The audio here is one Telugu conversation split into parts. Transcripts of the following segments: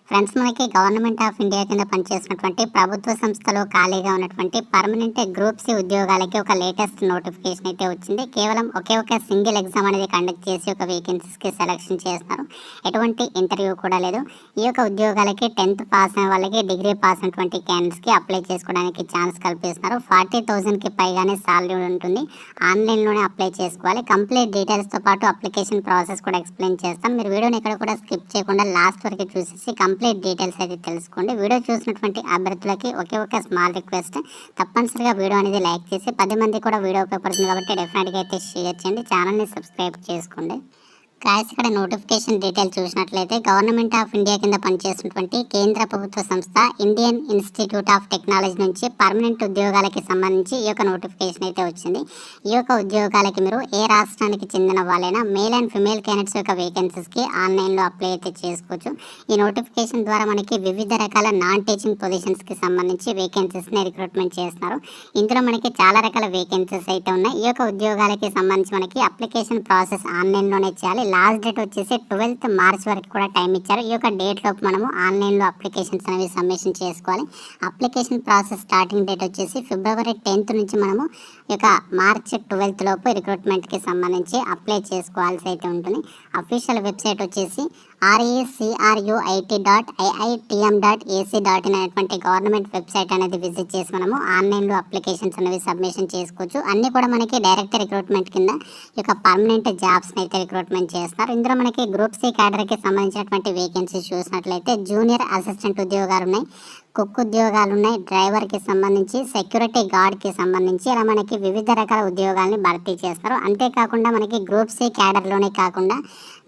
ఫ్రెండ్స్, మనకి గవర్నమెంట్ ఆఫ్ ఇండియా కింద పనిచేసినటువంటి ప్రభుత్వ సంస్థలో ఖాళీగా ఉన్నటువంటి పర్మనెంట్ గ్రూప్ సి ఉద్యోగాలకి ఒక లేటెస్ట్ నోటిఫికేషన్ అయితే వచ్చింది. కేవలం ఒకే ఒక సింగిల్ ఎగ్జామ్ అనేది కండక్ట్ చేసి ఒక వేకెన్సీస్కి సెలెక్షన్ చేస్తున్నారు. ఎటువంటి ఇంటర్వ్యూ కూడా లేదు. ఈ యొక్క ఉద్యోగాలకి 10th పాస్ అయిన వాళ్ళకి, డిగ్రీ పాస్ అయినటువంటి క్యాండిడేట్స్కి అప్లై చేసుకోవడానికి ఛాన్స్ కల్పిస్తున్నారు. 40,000కి పైగానే సాలరీ ఉంటుంది. ఆన్లైన్లోనే అప్లై చేసుకోవాలి. కంప్లీట్ డీటెయిల్స్తో పాటు అప్లికేషన్ ప్రాసెస్ కూడా ఎక్స్ప్లెయిన్ చేస్తాం. మీరు వీడియోని ఇక్కడ కూడా స్కిప్ చేయకుండా లాస్ట్ వరకు చూసేసి కంప్లీట్ డీటెయిల్స్ అయితే తెలుసుకోండి. వీడియో చూసినటువంటి అభ్యర్థులకి ఒకే ఒక స్మాల్ రిక్వెస్ట్, తప్పనిసరిగా వీడియో అనేది లైక్ చేసి 10 మంది కూడా వీడియో ఉపయోగపడుతుంది కాబట్టి డెఫినెట్గా అయితే షేర్ చేయండి. ఛానల్ని సబ్స్క్రైబ్ చేసుకోండి. గాయస్, ఇక్కడ నోటిఫికేషన్ డీటెయిల్ చూసినట్లయితే గవర్నమెంట్ ఆఫ్ ఇండియా కింద పనిచేస్తున్నటువంటి కేంద్ర ప్రభుత్వ సంస్థ ఇండియన్ ఇన్స్టిట్యూట్ ఆఫ్ టెక్నాలజీ నుంచి పర్మనెంట్ ఉద్యోగాలకి సంబంధించి ఈ యొక్క నోటిఫికేషన్ అయితే వచ్చింది. ఈ యొక్క ఉద్యోగాలకి మీరు ఏ రాష్ట్రానికి చెందిన వాళ్ళైనా మేల్ అండ్ ఫిమేల్ క్యాండిడేట్స్ యొక్క వేకెన్సీస్కి ఆన్లైన్లో అప్లై అయితే చేసుకోవచ్చు. ఈ నోటిఫికేషన్ ద్వారా మనకి వివిధ రకాల నాన్ టీచింగ్ పొజిషన్స్కి సంబంధించి వేకెన్సీస్ని రిక్రూట్మెంట్ చేస్తున్నారు. ఇందులో మనకి చాలా రకాల వేకెన్సీస్ అయితే ఉన్నాయి. ఈ యొక్క ఉద్యోగాలకి సంబంధించి మనకి అప్లికేషన్ ప్రాసెస్ ఆన్లైన్లోనే చేయాలి. లాస్ట్ డేట్ వచ్చేసి 12th మార్చ్ వరకు కూడా టైం ఇచ్చారు. ఈ యొక్క డేట్ లోపు మనము ఆన్లైన్లో అప్లికేషన్స్ అనేవి సబ్మిషన్ చేసుకోవాలి. అప్లికేషన్ ప్రాసెస్ స్టార్టింగ్ డేట్ వచ్చేసి February 10th నుంచి మనము ఈ యొక్క March 12th లోపు రిక్రూట్మెంట్కి సంబంధించి అప్లై చేసుకోవాల్సి అయితే ఉంటుంది. అఫీషియల్ వెబ్సైట్ వచ్చేసి recrt.iitm.ac.in అనేటువంటి గవర్నమెంట్ వెబ్సైట్ అనేది విజిట్ చేసి మనము ఆన్లైన్లో అప్లికేషన్స్ అనేవి సబ్మిషన్ చేసుకోవచ్చు. అన్నీ కూడా మనకి డైరెక్ట్ రిక్రూట్మెంట్ కింద ఈ యొక్క పర్మనెంట్ జాబ్స్ని అయితే రిక్రూట్మెంట్ చేస్తారు. ఇందులో మనకి గ్రూప్ సి క్యాడర్కి సంబంధించినటువంటి వేకెన్సీస్ చూసినట్లయితే జూనియర్ అసిస్టెంట్ ఉద్యోగాలు ఉన్నాయి, కుక్ ఉద్యోగాలు ఉన్నాయి, డ్రైవర్కి సంబంధించి, సెక్యూరిటీ గార్డ్కి సంబంధించి ఇలా మనకి వివిధ రకాల ఉద్యోగాలని భర్తీ చేస్తారు. అంతేకాకుండా మనకి గ్రూప్ సి క్యాడర్లోనే కాకుండా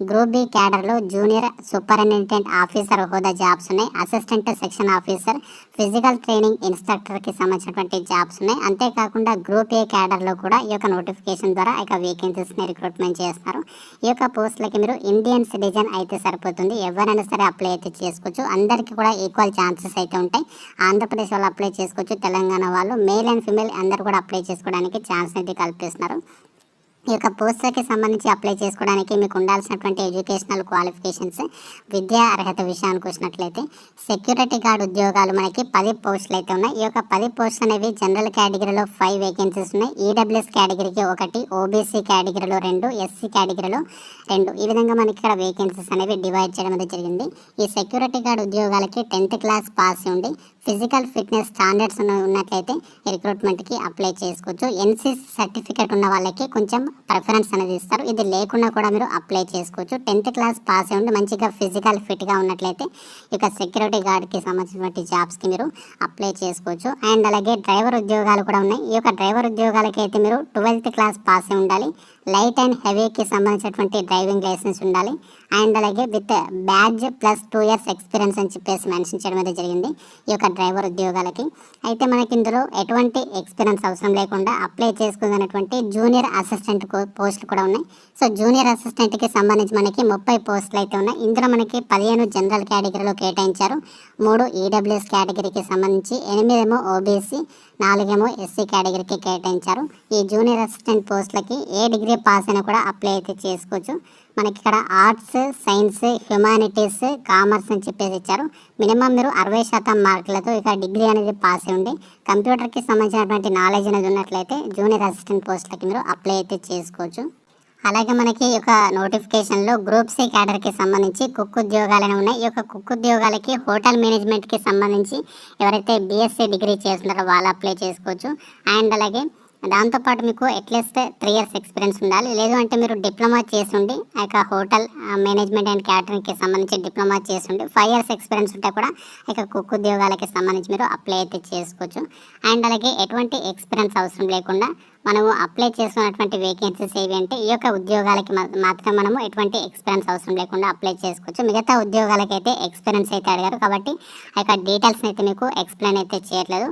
గ్రూప్ బి క్యాడర్లో జూనియర్ సూపరింటెండెంట్ ఆఫీసర్ హోదా జాబ్స్ ఉన్నాయి, assistant section officer, physical training ఇన్స్ట్రక్టర్కి సంబంధించినటువంటి జాబ్స్ ఉన్నాయి. అంతేకాకుండా గ్రూప్ ఏ క్యాడర్లో కూడా ఈ యొక్క నోటిఫికేషన్ ద్వారా ఈ యొక్క వేకెన్సీస్ని రిక్రూట్మెంట్ చేస్తారు. ఈ యొక్క పోస్టులకి మీరు ఇండియన్ సిటిజన్ అయితే సరిపోతుంది. ఎవరైనా సరే అప్లై అయితే చేసుకోవచ్చు. అందరికీ కూడా ఈక్వల్ ఛాన్సెస్ అయితే ఉంటాయి. ఆంధ్రప్రదేశ్ వాళ్ళు అప్లై చేసుకోవచ్చు, తెలంగాణ వాళ్ళు, మేల్ అండ్ ఫిమేల్ అందరూ కూడా అప్లై చేసుకోవడానికి ఛాన్స్ అయితే కల్పిస్తున్నారు. ఈ యొక్క పోస్టులకి సంబంధించి అప్లై చేసుకోవడానికి మీకు ఉండాల్సినటువంటి ఎడ్యుకేషనల్ క్వాలిఫికేషన్స్, విద్యా అర్హత విషయానికి వచ్చినట్లయితే సెక్యూరిటీ గార్డ్ ఉద్యోగాలు మనకి 10 పోస్టులు అయితే ఉన్నాయి. ఈ యొక్క 10 పోస్టులు అనేవి జనరల్ కేటగిరీలో 5 వేకెన్సీస్ ఉన్నాయి, ఈడబ్ల్యూఎస్ కేటగిరీకి 1, ఓబీసీ కేటగిరీలో 2, ఎస్సీ కేటగిరీలో 2. ఈ విధంగా మనకి ఇక్కడ వేకెన్సీస్ అనేవి డివైడ్ చేయడం అనేది జరిగింది. ఈ సెక్యూరిటీ గార్డ్ ఉద్యోగాలకి 10th క్లాస్ పాస్ ఉండి ఫిజికల్ ఫిట్నెస్ స్టాండర్డ్స్ ఉన్నట్లయితే రిక్రూట్మెంట్కి అప్లై చేసుకోవచ్చు. ఎన్సీసీ సర్టిఫికేట్ ఉన్న వాళ్ళకి కొంచెం ప్రిఫరెన్స్ అనేది ఇస్తారు. ఇది లేకుండా కూడా మీరు అప్లై చేసుకోవచ్చు. 10th క్లాస్ పాస్ ఉండి మంచిగా ఫిజికల్ ఫిట్గా ఉన్నట్లయితే ఇక సెక్యూరిటీ గార్డ్కి సంబంధించినటువంటి జాబ్స్కి మీరు అప్లై చేసుకోవచ్చు. అండ్ అలాగే డ్రైవర్ ఉద్యోగాలు కూడా ఉన్నాయి. ఈ యొక్క డ్రైవర్ ఉద్యోగాలకి అయితే మీరు 12th క్లాస్ పాస్ ఉండాలి, లైట్ అండ్ హెవీకి సంబంధించినటువంటి డ్రైవింగ్ లైసెన్స్ ఉండాలి, అండ్ అలాగే with badge plus 2 years experience అని చెప్పేసి మెన్షన్ చేయడం అయితే జరిగింది ఈ యొక్క డ్రైవర్ ఉద్యోగాలకి. అయితే మనకి ఇందులో ఎటువంటి ఎక్స్పీరియన్స్ అవసరం లేకుండా అప్లై చేసుకున్నటువంటి జూనియర్ అసిస్టెంట్ పోస్టులు కూడా ఉన్నాయి. సో జూనియర్ అసిస్టెంట్కి సంబంధించి మనకి 30 పోస్టులు అయితే ఉన్నాయి. ఇందులో మనకి 15 జనరల్ కేటగిరీలో కేటాయించారు, 3 ఈడబ్ల్యూఎస్ కేటగిరీకి సంబంధించి, 8 ఓబీసీ, 4 ఎస్సీ కేటగిరీకి కేటాయించారు. ఈ జూనియర్ అసిస్టెంట్ పోస్టులకి ఏ డిగ్రీ పాస్ అయినా కూడా అప్లై అయితే చేసుకోవచ్చు. మనకి ఇక్కడ ఆర్ట్స్, సైన్స్, హ్యుమానిటీస్, కామర్స్ అని చెప్పేసి ఇచ్చారు. మినిమం మీరు 60% మార్కులతో ఇక డిగ్రీ అనేది పాస్ అయి ఉండి కంప్యూటర్కి సంబంధించినటువంటి నాలెడ్జ్ అనేది ఉన్నట్లయితే జూనియర్ అసిస్టెంట్ పోస్టులకి మీరు అప్లై అయితే చేసుకోవచ్చు. అలాగే మనకి ఈ యొక్క నోటిఫికేషన్లో గ్రూప్ సి క్యాడర్కి సంబంధించి కుక్ ఉద్యోగాలను ఉన్నాయి. ఈ యొక్క కుక్ ఉద్యోగాలకి హోటల్ మేనేజ్మెంట్కి సంబంధించి ఎవరైతే బీఎస్సీ డిగ్రీ చేస్తున్నారో వాళ్ళు అప్లై చేసుకోవచ్చు. అండ్ అలాగే దాంతోపాటు మీకు అట్లీస్ట్ 3 years ఎక్స్పీరియన్స్ ఉండాలి. లేదు అంటే మీరు డిప్లొమా చేస్తుండి ఆ యొక్క హోటల్ మేనేజ్మెంట్ అండ్ క్యాటరింగ్కి సంబంధించి డిప్లొమా చేస్తుండి 5 years ఎక్స్పీరియన్స్ ఉంటే కూడా ఇక కుక్ ఉద్యోగాలకి సంబంధించి మీరు అప్లై అయితే చేసుకోవచ్చు. అండ్ అలాగే ఎటువంటి ఎక్స్పీరియన్స్ అవసరం లేకుండా మనము అప్లై చేసుకున్నటువంటి వేకెన్సీస్ ఏవి అంటే ఈ యొక్క ఉద్యోగాలకి మాత్రం మనము ఎటువంటి ఎక్స్పీరియన్స్ అవసరం లేకుండా అప్లై చేసుకోవచ్చు. మిగతా ఉద్యోగాలకైతే ఎక్స్పీరియన్స్ అయితే అడిగారు కాబట్టి ఆ యొక్క డీటెయిల్స్ అయితే మీకు ఎక్స్ప్లెయిన్ అయితే చేయట్లేదు.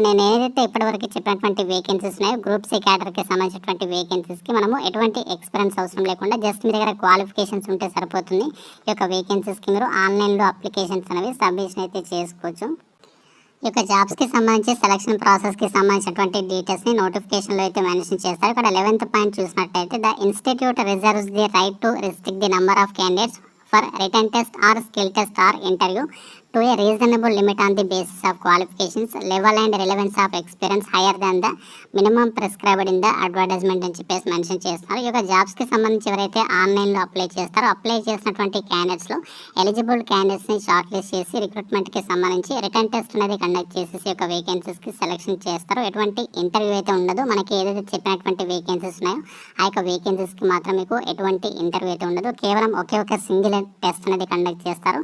నేను ఏదైతే ఇప్పటివరకు చెప్పినటువంటి వేకెన్సీస్ ఉన్నాయో గ్రూప్ సి క్యాడర్కి సంబంధించినటువంటి వేకెన్సీస్కి మనము ఎటువంటి ఎక్స్పీరియన్స్ అవసరం లేకుండా జస్ట్ మీ దగ్గర క్వాలిఫికేషన్స్ ఉంటే సరిపోతుంది. ఈ యొక్క వేకెన్సీస్కి మీరు ఆన్లైన్లో అప్లికేషన్స్ అనేవి సబ్మిషన్ అయితే చేసుకోవచ్చు. ఈ యొక్క జాబ్స్కి సంబంధించి సెలక్షన్ ప్రాసెస్కి సంబంధించినటువంటి డీటెయిల్స్ని నోటిఫికేషన్లో అయితే మెన్షన్ చేస్తారు. ఇక్కడ 11th పాయింట్ చూసినట్టయితే the institute reserves the right to restrict the number of candidates for written test or skill test or interview to a reasonable limit on the basis of qualifications level and relevance of experience higher than the minimum prescribed in the advertisement అని చెప్పేసి మెన్షన్ చేస్తున్నారు. ఈ యొక్క జాబ్స్కి సంబంధించి ఎవరైతే ఆన్లైన్లో అప్లై చేస్తారో అప్లై చేసినటువంటి క్యాండిడేట్స్లో ఎలిజిబుల్ క్యాండిడేట్స్ని షార్ట్ లిస్ట్ చేసి రిక్రూట్మెంట్కి సంబంధించి రిటర్న్ టెస్ట్ అనేది కండక్ట్ చేసేసి యొక్క వేకెన్సీస్కి సెలెక్షన్ చేస్తారు. ఎటువంటి ఇంటర్వ్యూ అయితే ఉండదు. మనకి ఏదైతే చెప్పినటువంటి వేకెన్సీస్ ఉన్నాయో ఆ యొక్క వేకెన్సీస్కి మాత్రం మీకు ఎటువంటి ఇంటర్వ్యూ అయితే ఉండదు. కేవలం ఒకే ఒక సింగిల్ టెస్ట్ అనేది కండక్ట్ చేస్తారు.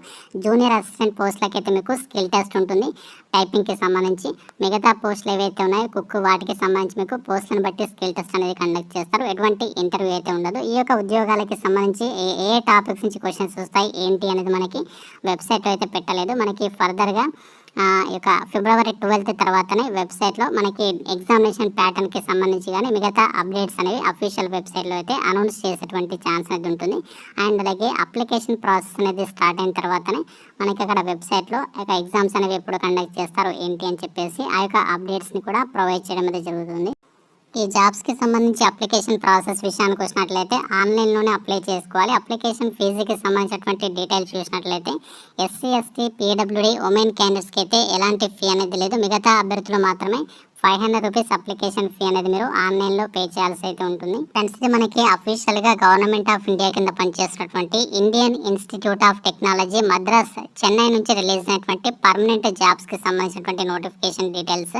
జూనియర్ అసిస్టెంట్ పోస్టులకి అయితే మీకు స్కిల్ టెస్ట్ ఉంటుంది టైపింగ్కి సంబంధించి. మిగతా పోస్టులు ఏవైతే ఉన్నాయో కుక్ వాటికి సంబంధించి మీకు పోస్టులను బట్టి స్కిల్ టెస్ట్ అనేది కండక్ట్ చేస్తారు. ఎటువంటి ఇంటర్వ్యూ అయితే ఉండదు. ఈ యొక్క ఉద్యోగాలకి సంబంధించి ఏ టాపిక్స్ నుంచి క్వశ్చన్స్ వస్తాయి ఏంటి అనేది మనకి వెబ్సైట్ అయితే పెట్టలేదు. మనకి ఫర్దర్గా ఈ యొక్క ఫిబ్రవరి 12th తర్వాతనే వెబ్సైట్లో మనకి ఎగ్జామినేషన్ ప్యాటర్న్కి సంబంధించి కానీ మిగతా అప్డేట్స్ అనేవి అఫీషియల్ వెబ్సైట్లో అయితే అనౌన్స్ చేసేటువంటి ఛాన్స్ అనేది ఉంటుంది. అండ్ అలాగే అప్లికేషన్ ప్రాసెస్ అనేది స్టార్ట్ అయిన తర్వాతనే మనకి అక్కడ వెబ్సైట్లో యొక్క ఎగ్జామ్స్ అనేవి ఎప్పుడు కండక్ట్ చేస్తారు ఏంటి అని చెప్పేసి ఆ యొక్క అప్డేట్స్ని కూడా ప్రొవైడ్ చేయడం అనేది జరుగుతుంది. ఈ జాబ్స్కి సంబంధించి అప్లికేషన్ ప్రాసెస్ విషయానికి వచ్చినట్లయితే ఆన్లైన్లోనే అప్లై చేసుకోవాలి. అప్లికేషన్ ఫీజుకి సంబంధించినటువంటి డీటెయిల్స్ చూసినట్లయితే ఎస్సీ ఎస్టీ పీడబ్ల్యూడీ ఉమెన్ క్యాండిడేట్స్కి అయితే ఎలాంటి ఫీ అనేది లేదు. మిగతా అభ్యర్థులు మాత్రమే 500 రూపీస్ అప్లికేషన్ ఫీ అనేది మీరు ఆన్లైన్లో పే చేయాల్సి అయితే ఉంటుంది. ఫ్రెండ్స్, ఇది మనకి అఫీషియల్గా గవర్నమెంట్ ఆఫ్ ఇండియా కింద పనిచేస్తున్నటువంటి Indian institute of technology Madras Chennai నుంచి రిలీజ్ అయినటువంటి పర్మనెంట్ జాబ్స్కి సంబంధించినటువంటి notification details.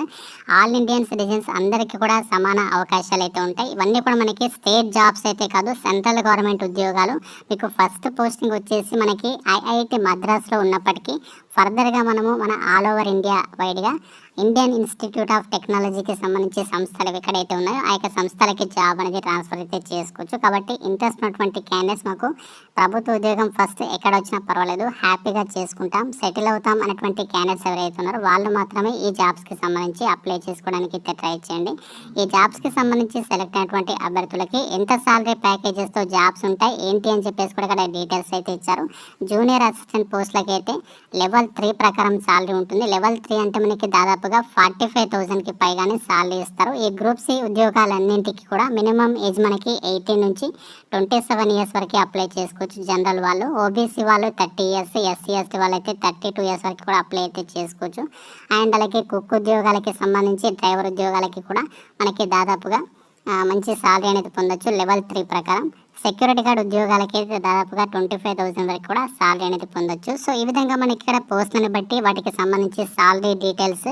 All Indian citizens అందరికీ కూడా సమాన అవకాశాలు అయితే ఉంటాయి. ఇవన్నీ కూడా మనకి స్టేట్ జాబ్స్ అయితే కాదు, సెంట్రల్ గవర్నమెంట్ ఉద్యోగాలు. మీకు ఫస్ట్ పోస్టింగ్ వచ్చేసి మనకి ఐఐటి మద్రాస్లో ఉన్నప్పటికీ ఫర్దర్గా మనము మన ఆల్ ఓవర్ ఇండియా వైడ్గా ఇండియన్ ఇన్స్టిట్యూట్ ఆఫ్ టెక్నాలజీకి సంబంధించి సంస్థలు ఎక్కడైతే ఉన్నాయో ఆ యొక్క సంస్థలకి జాబ్ అనేది ట్రాన్స్ఫర్ అయితే చేసుకోవచ్చు. కాబట్టి ఇంట్రెస్ట్ ఉన్నటువంటి క్యాండిడేట్స్ మాకు ప్రభుత్వ ఉద్యోగం ఫస్ట్ ఎక్కడ వచ్చినా పర్వాలేదు, హ్యాపీగా చేసుకుంటాం, సెటిల్ అవుతాం అనేటువంటి క్యాండిడేట్స్ ఎవరైతే ఉన్నారో వాళ్ళు మాత్రమే ఈ జాబ్స్కి సంబంధించి అప్లై చేసుకోవడానికి అయితే ట్రై చేయండి. ఈ జాబ్స్కి సంబంధించి సెలెక్ట్ అయినటువంటి అభ్యర్థులకి ఎంత సాలరీ ప్యాకేజెస్తో జాబ్స్ ఉంటాయి ఏంటి అని చెప్పేసి కూడా ఇక్కడ డీటెయిల్స్ అయితే ఇచ్చారు. జూనియర్ అసిస్టెంట్ పోస్టులకి అయితే లెవెల్ 3 ప్రకారం సాలరీ ఉంటుంది. లెవెల్ 3 అంటే మనకి దాదాపుగా 45,000కి పైగానే సాలరీ ఇస్తారు. ఈ గ్రూప్ సి ఉద్యోగాలన్నింటికి కూడా మినిమం ఏజ్ మనకి 18 నుంచి 27 ఇయర్స్ వరకు అప్లై చేసుకోవచ్చు. జనరల్ వాళ్ళు, ఓబీసీ వాళ్ళు 30 ఇయర్స్, ఎస్సీ ఎస్టీ వాళ్ళు అయితే 32 ఇయర్స్ వరకు కూడా అప్లై అయితే చేసుకోవచ్చు. అండ్ అలాగే కుక్ ఉద్యోగాలకి సంబంధించి డ్రైవర్ ఉద్యోగాలకి కూడా మనకి దాదాపుగా మంచి సాలరీ అనేది పొందొచ్చు లెవెల్ 3 ప్రకారం. సెక్యూరిటీ గార్డ్ ఉద్యోగాలకి అయితే దాదాపుగా 25,000 వరకు కూడా సాలరీ అనేది పొందొచ్చు. సో ఈ విధంగా మనకి ఇక్కడ పోస్టులను బట్టి వాటికి సంబంధించి salary details,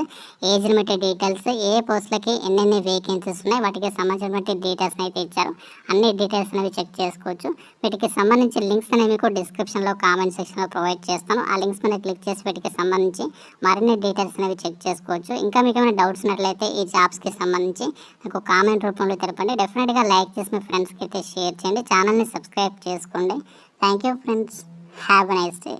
age limit details, ఏ పోస్టులకి ఎన్నెన్ని వేకెన్సీస్ ఉన్నాయి వాటికి సంబంధించినటువంటి డీటెయిల్స్ అయితే ఇచ్చారు. అన్ని డీటెయిల్స్ అనేవి చెక్ చేసుకోవచ్చు. వీటికి సంబంధించి లింక్స్ అనేవి మీకు డిస్క్రిప్షన్లో కామెంట్ సెక్షన్లో ప్రొవైడ్ చేస్తాను. ఆ లింక్స్ మీద క్లిక్ చేసి వీటికి సంబంధించి మరిన్ని డీటెయిల్స్ అనేవి చెక్ చేసుకోవచ్చు. ఇంకా మీకు ఏమైనా డౌట్స్ ఉన్నట్లయితే ఈ జాబ్స్కి సంబంధించి నాకు కామెంట్ రూపంలో తెలపండి. డెఫినెట్గా లైక్ చేసి మీ ఫ్రెండ్స్కి అయితే షేర్ చేయండి. ఛానల్ని సబ్స్క్రైబ్ చేసుకోండి. Thank you friends. Have a nice day.